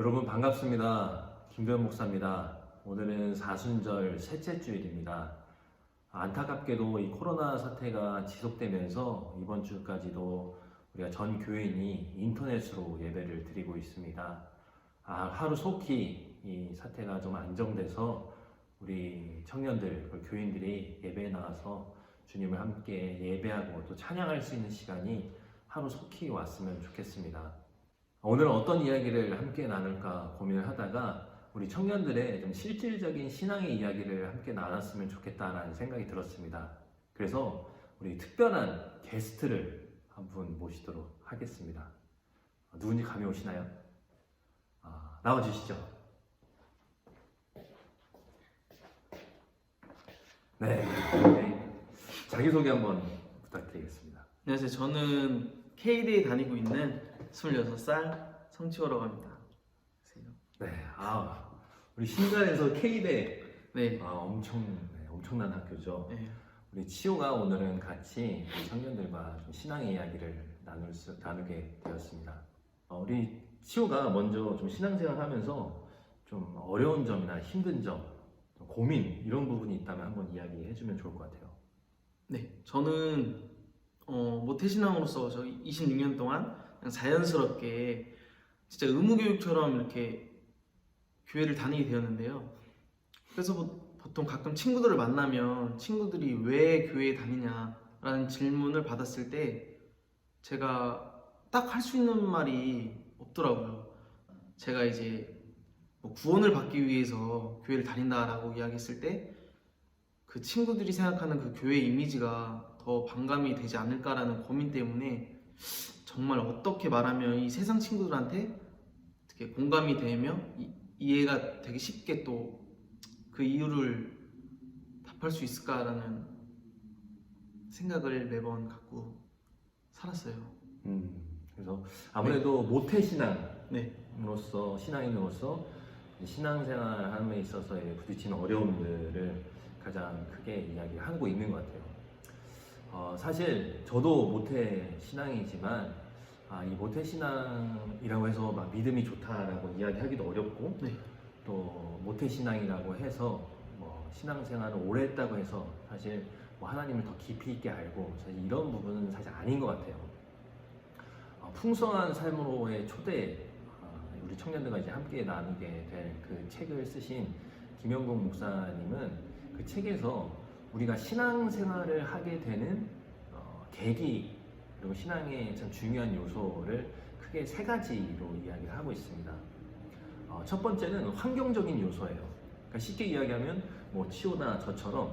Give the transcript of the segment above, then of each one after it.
여러분 반갑습니다. 김도현 목사입니다. 오늘은 사순절 셋째 주일입니다. 안타깝게도 이 코로나 사태가 지속되면서 이번 주까지도 우리가 전 교인이 인터넷으로 예배를 드리고 있습니다. 하루속히 이 사태가 좀 안정돼서 우리 청년들, 교인들이 예배에 나와서 주님을 함께 예배하고 또 찬양할 수 있는 시간이 하루속히 왔으면 좋겠습니다. 오늘 어떤 이야기를 함께 나눌까 고민을 하다가 우리 청년들의 좀 실질적인 신앙의 이야기를 함께 나눴으면 좋겠다라는 생각이 들었습니다. 그래서 우리 특별한 게스트를 한 분 모시도록 하겠습니다. 누군지 감이 오시나요? 나와주시죠. 네, 자기소개 한번 부탁드리겠습니다. 안녕하세요. 저는 K대에 다니고 있는 26살 성치호라고 합니다. 네, 우리 신관에서 K대 네. 엄청난 학교죠. 네. 우리 치호가 오늘은 같이 우리 청년들과 좀 신앙의 이야기를 나누게 되었습니다. 우리 치호가 먼저 좀 신앙생활 하면서 좀 어려운 점이나 힘든 점, 고민 이런 부분이 있다면 한번 이야기해주면 좋을 것 같아요. 네, 저는 모태신앙으로서 저 26년 동안 그냥 자연스럽게 진짜 의무교육처럼 이렇게 교회를 다니게 되었는데요. 그래서 보통 가끔 친구들을 만나면 친구들이 왜 교회에 다니냐라는 질문을 받았을 때 제가 딱 할 수 있는 말이 없더라고요. 제가 이제 구원을 받기 위해서 교회를 다닌다라고 이야기했을 때 그 친구들이 생각하는 그 교회 이미지가 더 반감이 되지 않을까라는 고민 때문에 정말 어떻게 말하면 이 세상 친구들한테 어떻게 공감이 되며 이해가 되게 쉽게 또 그 이유를 답할 수 있을까라는 생각을 매번 갖고 살았어요. 그래서 아무래도 모태신앙으로서 네. 신앙인으로서 신앙생활함에 있어서 부딪히는 어려움들을 가장 크게 이야기하고 있는 것 같아요. 사실 저도 모태신앙이지만 이 모태신앙이라고 해서 막 믿음이 좋다라고 이야기하기도 어렵고 네. 또 모태신앙이라고 해서 신앙생활을 오래 했다고 해서 사실 하나님을 더 깊이 있게 알고 사실 이런 부분은 사실 아닌 것 같아요. 풍성한 삶으로의 초대, 우리 청년들과 이제 함께 나누게 될 그 책을 쓰신 김영국 목사님은 그 책에서 우리가 신앙생활을 하게 되는 계기 그리고 신앙의 참 중요한 요소를 크게 세 가지로 이야기를 하고 있습니다. 첫 번째는 환경적인 요소예요. 그러니까 쉽게 이야기하면 치호나 저처럼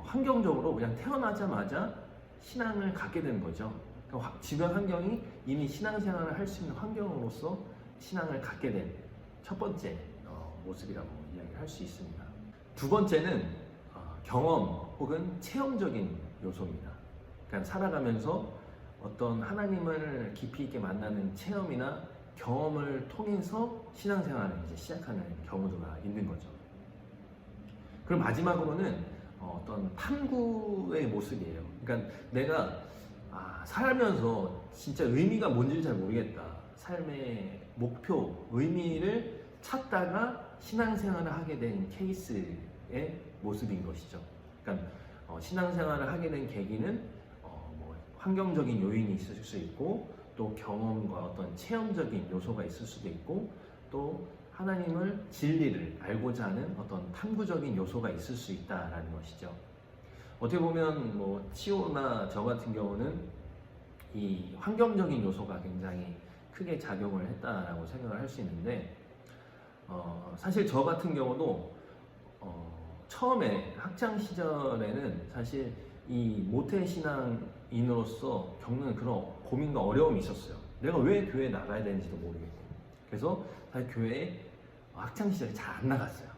환경적으로 그냥 태어나자마자 신앙을 갖게 되는 거죠. 그러니까 주변 환경이 이미 신앙생활을 할 수 있는 환경으로서 신앙을 갖게 된 첫 번째 모습이라고 이야기할 수 있습니다. 두 번째는 경험 혹은 체험적인 요소입니다. 그러니까 살아가면서 어떤 하나님을 깊이 있게 만나는 체험이나 경험을 통해서 신앙생활을 이제 시작하는 경우가 있는 거죠. 그리고 마지막으로는 어떤 탐구의 모습이에요. 그러니까 내가 살면서 진짜 의미가 뭔지 잘 모르겠다. 삶의 목표, 의미를 찾다가 신앙생활을 하게 된 케이스의 모습인 것이죠. 그러니까 신앙생활을 하게 된 계기는 환경적인 요인이 있을 수 있고 또 경험과 어떤 체험적인 요소가 있을 수도 있고 또 하나님을 진리를 알고자 하는 어떤 탐구적인 요소가 있을 수 있다라는 것이죠. 어떻게 보면 치호나 저 같은 경우는 이 환경적인 요소가 굉장히 크게 작용을 했다라고 생각을 할 수 있는데 사실 저 같은 경우도 처음에 학창 시절에는 사실 이 모태신앙인으로서 겪는 그런 고민과 어려움이 있었어요. 내가 왜 교회에 나가야 되는지도 모르겠고 그래서 사실 교회에 학창 시절에 잘 안 나갔어요.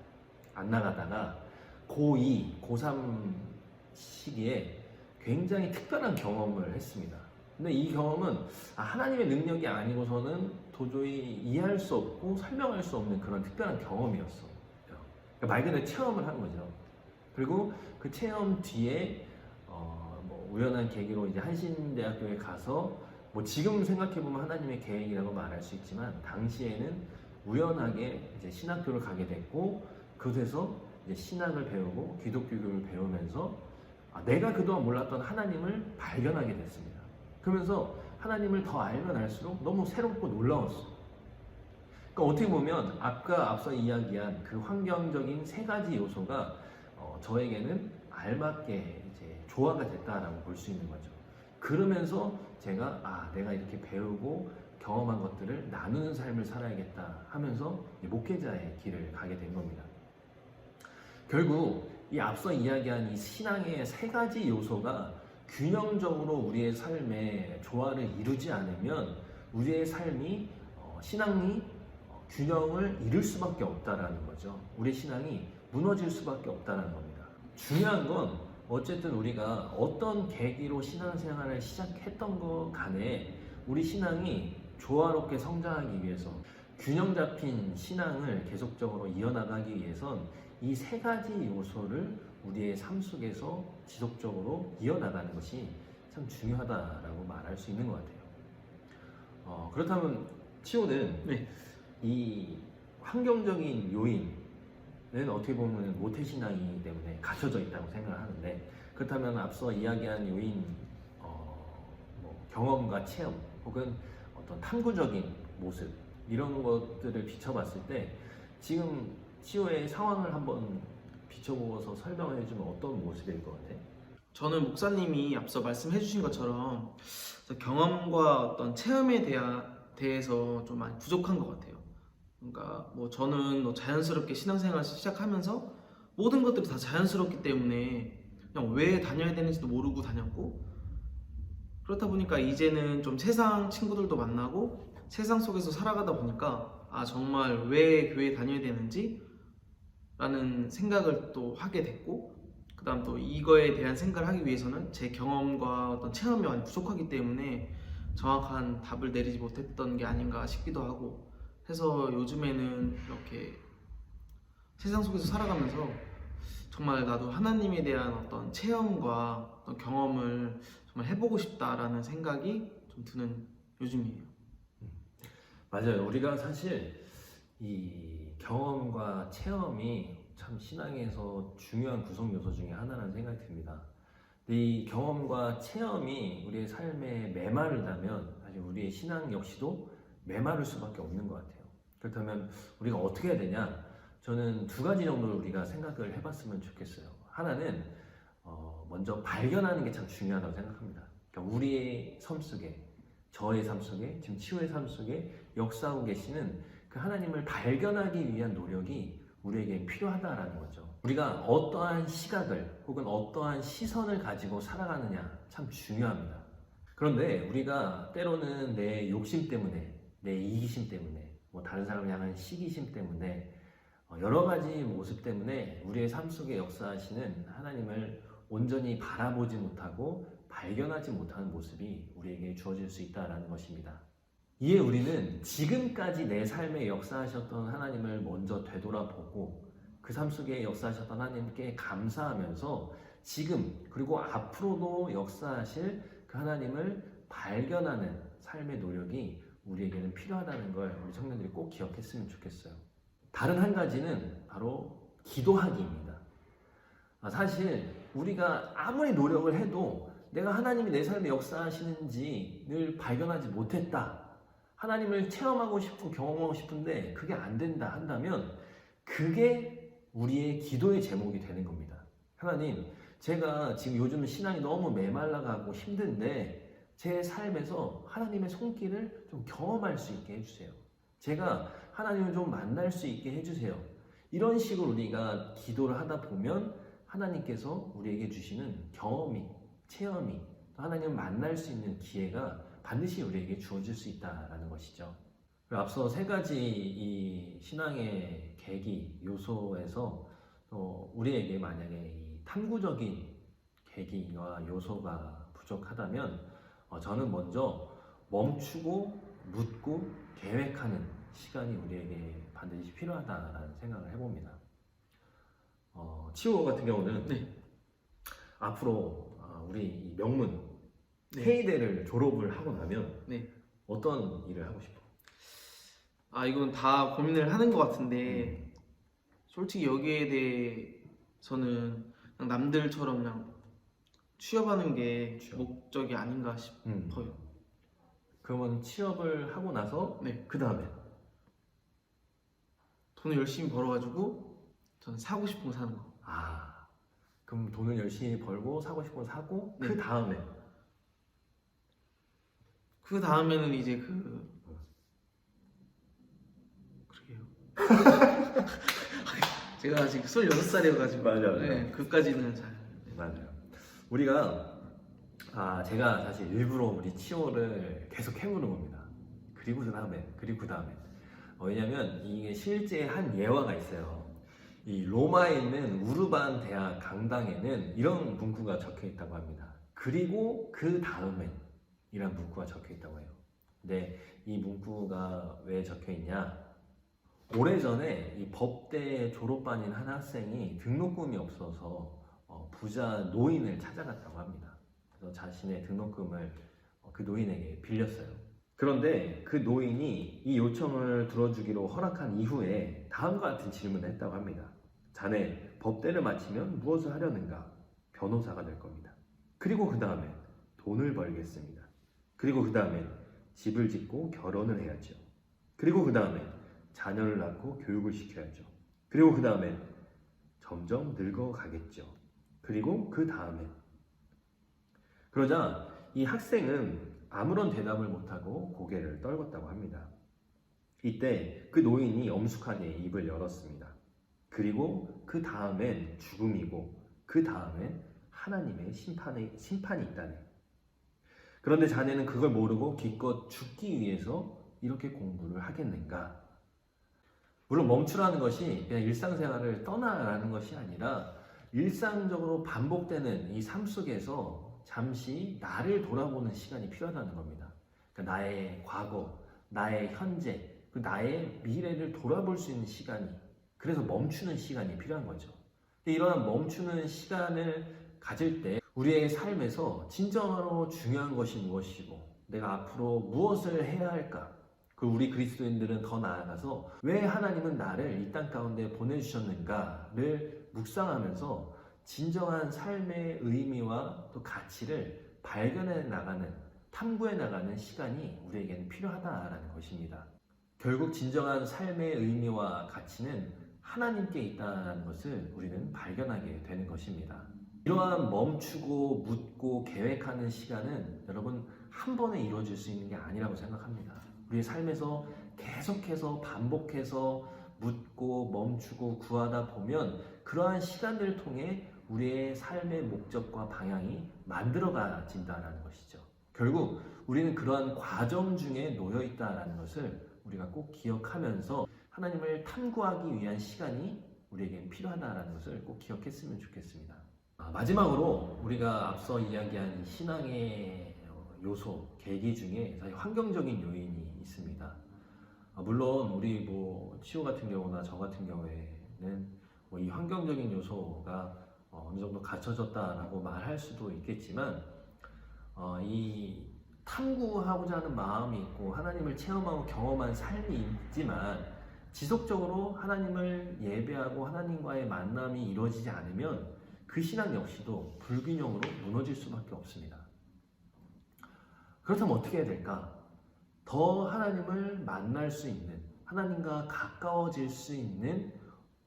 안 나가다가 고2, 고3 시기에 굉장히 특별한 경험을 했습니다. 근데 이 경험은 하나님의 능력이 아니고서는 도저히 이해할 수 없고 설명할 수 없는 그런 특별한 경험이었어요. 그러니까 말 그대로 체험을 한 거죠. 그리고 그 체험 뒤에 우연한 계기로 이제 한신대학교에 가서 지금 생각해보면 하나님의 계획이라고 말할 수 있지만 당시에는 우연하게 이제 신학교를 가게 됐고 그곳에서 이제 신학을 배우고 기독교를 배우면서 내가 그동안 몰랐던 하나님을 발견하게 됐습니다. 그러면서 하나님을 더 알면 알수록 너무 새롭고 놀라웠어요. 그러니까 어떻게 보면 앞서 이야기한 그 환경적인 세 가지 요소가 저에게는 알맞게 이제 조화가 됐다라고 볼 수 있는 거죠. 그러면서 제가 내가 이렇게 배우고 경험한 것들을 나누는 삶을 살아야겠다 하면서 목회자의 길을 가게 된 겁니다. 결국 이 앞서 이야기한 이 신앙의 세 가지 요소가 균형적으로 우리의 삶에 조화를 이루지 않으면 우리의 삶이 신앙이 균형을 이룰 수밖에 없다라는 거죠. 우리 신앙이 무너질 수밖에 없다는 겁니다. 중요한 건 어쨌든 우리가 어떤 계기로 신앙생활을 시작했던 것 간에 우리 신앙이 조화롭게 성장하기 위해서 균형 잡힌 신앙을 계속적으로 이어나가기 위해선 이 세 가지 요소를 우리의 삶 속에서 지속적으로 이어나가는 것이 참 중요하다라고 말할 수 있는 것 같아요. 그렇다면 치호는 네. 이 환경적인 요인은 어떻게 보면 모태신앙이기 때문에 갖춰져 있다고 생각을 하는데 그렇다면 앞서 이야기한 요인 경험과 체험 혹은 어떤 탐구적인 모습 이런 것들을 비춰봤을 때 지금 치호의 상황을 한번 비춰보고서 설명을 해주면 어떤 모습일 것 같아? 저는 목사님이 앞서 말씀해 주신 것처럼 경험과 어떤 체험에 대해서 좀 많이 부족한 것 같아요. 그러니까 뭐 저는 자연스럽게 신앙생활을 시작하면서 모든 것들이 다 자연스럽기 때문에 그냥 왜 다녀야 되는지도 모르고 다녔고 그렇다 보니까 이제는 좀 세상 친구들도 만나고 세상 속에서 살아가다 보니까 정말 왜 교회에 다녀야 되는지 라는 생각을 또 하게 됐고 그 다음 또 이거에 대한 생각을 하기 위해서는 제 경험과 어떤 체험이 많이 부족하기 때문에 정확한 답을 내리지 못했던 게 아닌가 싶기도 하고 해서 요즘에는 이렇게 세상 속에서 살아가면서 정말 나도 하나님에 대한 어떤 체험과 어떤 경험을 정말 해보고 싶다라는 생각이 좀 드는 요즘이에요. 맞아요. 우리가 사실 이 경험과 체험이 참 신앙에서 중요한 구성 요소 중에 하나라는 생각이 듭니다. 이 경험과 체험이 우리의 삶에 메마르다면 사실 우리의 신앙 역시도 메마를 수밖에 없는 것 같아요. 그렇다면 우리가 어떻게 해야 되냐? 저는 두 가지 정도를 우리가 생각을 해봤으면 좋겠어요. 하나는 먼저 발견하는 게 참 중요하다고 생각합니다. 그러니까 우리의 삶 속에, 저의 삶 속에, 지금 치유의 삶 속에 역사하고 계시는 그 하나님을 발견하기 위한 노력이 우리에게 필요하다라는 거죠. 우리가 어떠한 시각을 혹은 어떠한 시선을 가지고 살아가느냐 참 중요합니다. 그런데 우리가 때로는 내 욕심 때문에, 내 이기심 때문에, 뭐 다른 사람을 향한 시기심 때문에 여러 가지 모습 때문에 우리의 삶 속에 역사하시는 하나님을 온전히 바라보지 못하고 발견하지 못하는 모습이 우리에게 주어질 수 있다는 것입니다. 이에 우리는 지금까지 내 삶에 역사하셨던 하나님을 먼저 되돌아보고 그 삶 속에 역사하셨던 하나님께 감사하면서 지금 그리고 앞으로도 역사하실 그 하나님을 발견하는 삶의 노력이 우리에게는 필요하다는 걸 우리 청년들이 꼭 기억했으면 좋겠어요. 다른 한 가지는 바로 기도하기입니다. 사실 우리가 아무리 노력을 해도 내가 하나님이 내 삶에 역사하시는지 늘 발견하지 못했다. 하나님을 체험하고 싶고 경험하고 싶은데 그게 안 된다 한다면 그게 우리의 기도의 제목이 되는 겁니다. 하나님, 제가 지금 요즘 신앙이 너무 메말라가고 힘든데 제 삶에서 하나님의 손길을 좀 경험할 수 있게 해주세요. 제가 하나님을 좀 만날 수 있게 해주세요. 이런 식으로 우리가 기도를 하다 보면 하나님께서 우리에게 주시는 경험이, 체험이 하나님을 만날 수 있는 기회가 반드시 우리에게 주어질 수 있다는 것이죠. 앞서 세 가지 이 신앙의 계기, 요소에서 우리에게 만약에 이 탐구적인 계기와 요소가 부족하다면 저는 먼저 멈추고 묻고 계획하는 시간이 우리에게 반드시 필요하다라는 생각을 해봅니다. 치호 같은 경우는 네. 앞으로 우리 이 명문 네. K대를 졸업을 하고 나면 네. 어떤 일을 하고 싶어? 아 이건 다 고민을 하는 것 같은데 솔직히 여기에 대해서는 그냥 남들처럼 그냥 취업하는 게 취업. 목적이 아닌가 싶어요. 그러면 취업을 하고 나서 네. 그 다음에 돈을 열심히 벌어가지고 저는 사고 싶은 거 사는 거. 그럼 돈을 열심히 벌고 사고 싶은 거 사고 네. 그 다음에 그 다음에는 이제 그러게요. 제가 아직 26살이어가지고 맞아요. 네, 그까지는 잘. 맞아요. 우리가 제가 사실 일부러 우리 치오를 계속 해보는 겁니다. 그리고 그 다음에 왜냐면 이게 실제 한 예화가 있어요. 이 로마에 있는 우르반 대학 강당에는 이런 문구가 적혀 있다고 합니다. 그리고 그 다음에 이란 문구가 적혀 있다고 해요. 근데 이 문구가 왜 적혀 있냐? 오래전에 이 법대 졸업반인 한 학생이 등록금이 없어서 부자 노인을 찾아갔다고 합니다. 그래서 자신의 등록금을 그 노인에게 빌렸어요. 그런데 그 노인이 이 요청을 들어주기로 허락한 이후에 다음과 같은 질문을 했다고 합니다. 자네 법대를 마치면 무엇을 하려는가? 변호사가 될 겁니다. 그리고 그 다음에 돈을 벌겠습니다. 그리고 그 다음에 집을 짓고 결혼을 해야죠. 그리고 그 다음에 자녀를 낳고 교육을 시켜야죠. 그리고 그 다음에 점점 늙어가겠죠. 그리고 그 다음에 그러자 이 학생은 아무런 대답을 못하고 고개를 떨궜다고 합니다. 이때 그 노인이 엄숙하게 입을 열었습니다. 그리고 그 다음엔 죽음이고 그 다음엔 하나님의 심판이 있다네. 그런데 자네는 그걸 모르고 기껏 죽기 위해서 이렇게 공부를 하겠는가? 물론 멈추라는 것이 그냥 일상생활을 떠나라는 것이 아니라 일상적으로 반복되는 이 삶 속에서 잠시 나를 돌아보는 시간이 필요하다는 겁니다. 그러니까 나의 과거, 나의 현재, 나의 미래를 돌아볼 수 있는 시간이, 그래서 멈추는 시간이 필요한 거죠. 근데 이러한 멈추는 시간을 가질 때 우리의 삶에서 진정으로 중요한 것이 무엇이고 내가 앞으로 무엇을 해야 할까? 우리 그리스도인들은 더 나아가서 왜 하나님은 나를 이 땅 가운데 보내주셨는가를 묵상하면서 진정한 삶의 의미와 또 가치를 발견해 나가는, 탐구해 나가는 시간이 우리에게는 필요하다라는 것입니다. 결국 진정한 삶의 의미와 가치는 하나님께 있다는 것을 우리는 발견하게 되는 것입니다. 이러한 멈추고 묻고 계획하는 시간은 여러분 한 번에 이루어질 수 있는 게 아니라고 생각합니다. 우리의 삶에서 계속해서 반복해서 묻고 멈추고 구하다 보면 그러한 시간들을 통해 우리의 삶의 목적과 방향이 만들어가진다는 것이죠. 결국 우리는 그러한 과정 중에 놓여 있다는 것을 우리가 꼭 기억하면서 하나님을 탐구하기 위한 시간이 우리에겐 필요하다는 것을 꼭 기억했으면 좋겠습니다. 마지막으로 우리가 앞서 이야기한 신앙의 요소, 계기 중에 사실 환경적인 요인이 있습니다. 물론 우리 치오 같은 경우나 저 같은 경우에는 이 환경적인 요소가 어느 정도 갖춰졌다라고 말할 수도 있겠지만 이 탐구하고자 하는 마음이 있고 하나님을 체험하고 경험한 삶이 있지만 지속적으로 하나님을 예배하고 하나님과의 만남이 이루어지지 않으면 그 신앙 역시도 불균형으로 무너질 수밖에 없습니다. 그렇다면 어떻게 해야 될까? 더 하나님을 만날 수 있는, 하나님과 가까워질 수 있는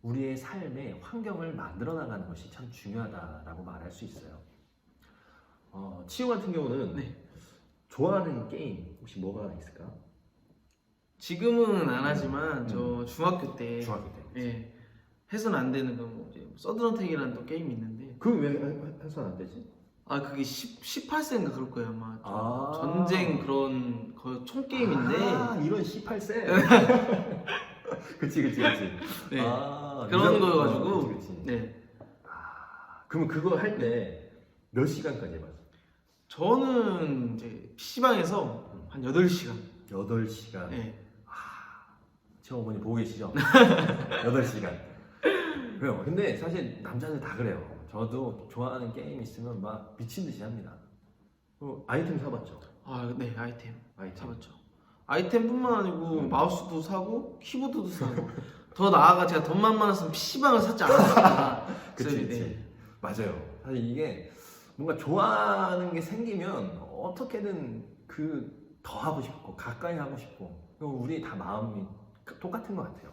우리의 삶의 환경을 만들어 나가는 것이 참 중요하다라고 말할 수 있어요. 치유 같은 경우는 좋아하는 게임 혹시 뭐가 있을까? 지금은 안 하지만 저 중학교 때 예, 해서는 안 되는 거 서든어택이라는 또 게임이 있는데 그거 왜 해서는 안 되지? 그게 18세인가 그럴 거예요 아마. 전쟁 그런 총 게임인데 이런 18세? 그치 네. 그런 그런 거여가지고 그치. 네. 그러면 그거 할 때 몇 시간까지 해봤어? 저는 이제 PC방에서 한 8시간 8시간. 네. 제 어머니 보고 계시죠? 8시간. 그래요. 근데 사실 남자들 다 그래요. 저도 좋아하는 게임 있으면 막 미친 듯이 합니다. 아이템 사봤죠? 네, 아이템 사봤죠. 아이템뿐만 아니고 마우스도 사고 키보드도 사고 더 나아가 제가 돈만 많았으면 PC방을 샀지 않았을까. 그치, 네. 그치. 맞아요. 사실 이게 뭔가 좋아하는 게 생기면 어떻게든 그 더 하고 싶고 가까이 하고 싶고 그리고 우리 다 마음이 똑같은 것 같아요.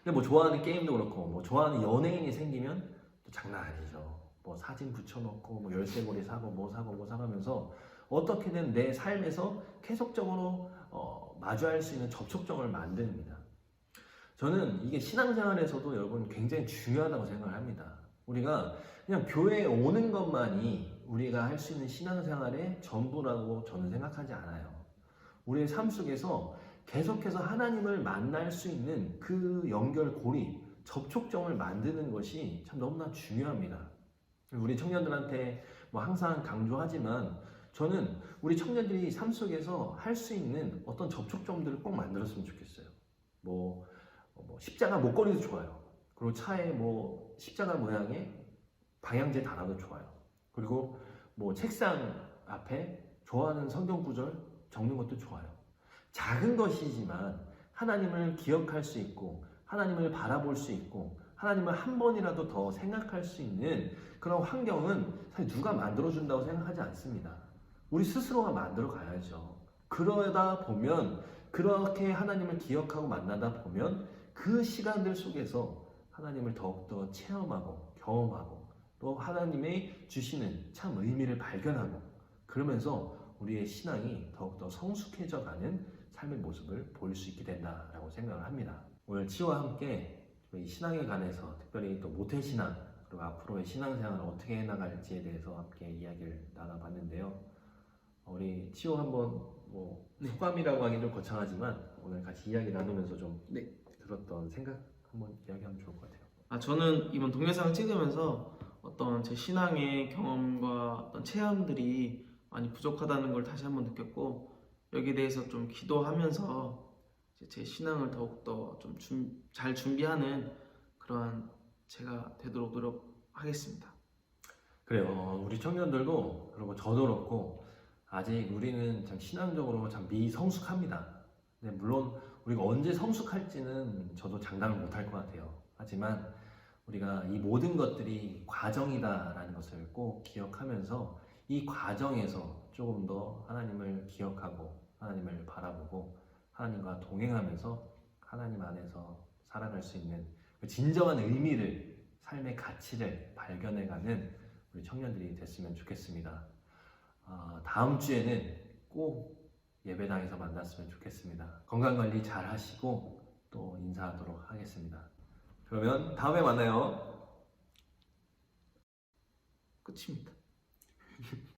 근데 뭐 좋아하는 게임도 그렇고 뭐 좋아하는 연예인이 생기면 또 장난 아니죠. 뭐 사진 붙여놓고 뭐 열쇠고리 사고 뭐 사고 뭐 사가면서 어떻게든 내 삶에서 계속적으로 마주할 수 있는 접촉점을 만듭니다. 저는 이게 신앙생활에서도 여러분 굉장히 중요하다고 생각을 합니다. 우리가 그냥 교회에 오는 것만이 우리가 할 수 있는 신앙생활의 전부라고 저는 생각하지 않아요. 우리의 삶 속에서 계속해서 하나님을 만날 수 있는 그 연결고리, 접촉점을 만드는 것이 참 너무나 중요합니다. 우리 청년들한테 뭐 항상 강조하지만 저는 우리 청년들이 삶 속에서 할 수 있는 어떤 접촉점들을 꼭 만들었으면 좋겠어요. 뭐 십자가 목걸이도 좋아요. 그리고 차에 뭐 십자가 모양의 방향제 달아도 좋아요. 그리고 뭐 책상 앞에 좋아하는 성경 구절 적는 것도 좋아요. 작은 것이지만 하나님을 기억할 수 있고 하나님을 바라볼 수 있고 하나님을 한 번이라도 더 생각할 수 있는 그런 환경은 사실 누가 만들어준다고 생각하지 않습니다. 우리 스스로가 만들어 가야죠. 그러다 보면 그렇게 하나님을 기억하고 만나다 보면 그 시간들 속에서 하나님을 더욱더 체험하고 경험하고 또 하나님의 주시는 참 의미를 발견하고 그러면서 우리의 신앙이 더욱더 성숙해져 가는 삶의 모습을 보일 수 있게 된다라고 생각을 합니다. 오늘 치유와 함께 이 신앙에 관해서 특별히 또 모태신앙 그리고 앞으로의 신앙생활을 어떻게 해나갈지에 대해서 함께 이야기를 나눠봤는데요. 우리 치유 한번 뭐 소감이라고 하긴 좀 거창하지만 오늘 같이 이야기 나누면서 좀 들었던 생각 한번 이야기하면 좋을 것 같아요. 저는 이번 동영상을 찍으면서 어떤 제 신앙의 경험과 어떤 체험들이 많이 부족하다는 걸 다시 한번 느꼈고 여기에 대해서 좀 기도하면서 이제 제 신앙을 더욱더 좀 잘 준비하는 그러한 제가 되도록 노력하겠습니다. 그래요. 우리 청년들도 그리고 저도 그렇고 아직 우리는 참 신앙적으로 참 미성숙합니다. 근데 물론 우리가 언제 성숙할지는 저도 장담을 못할 것 같아요. 하지만 우리가 이 모든 것들이 과정이다라는 것을 꼭 기억하면서 이 과정에서 조금 더 하나님을 기억하고 하나님을 바라보고 하나님과 동행하면서 하나님 안에서 살아갈 수 있는 그 진정한 의미를 삶의 가치를 발견해가는 우리 청년들이 됐으면 좋겠습니다. 다음 주에는 꼭 예배당에서 만났으면 좋겠습니다. 건강관리 잘 하시고 또 인사하도록 하겠습니다. 그러면 다음에 만나요. 끝입니다.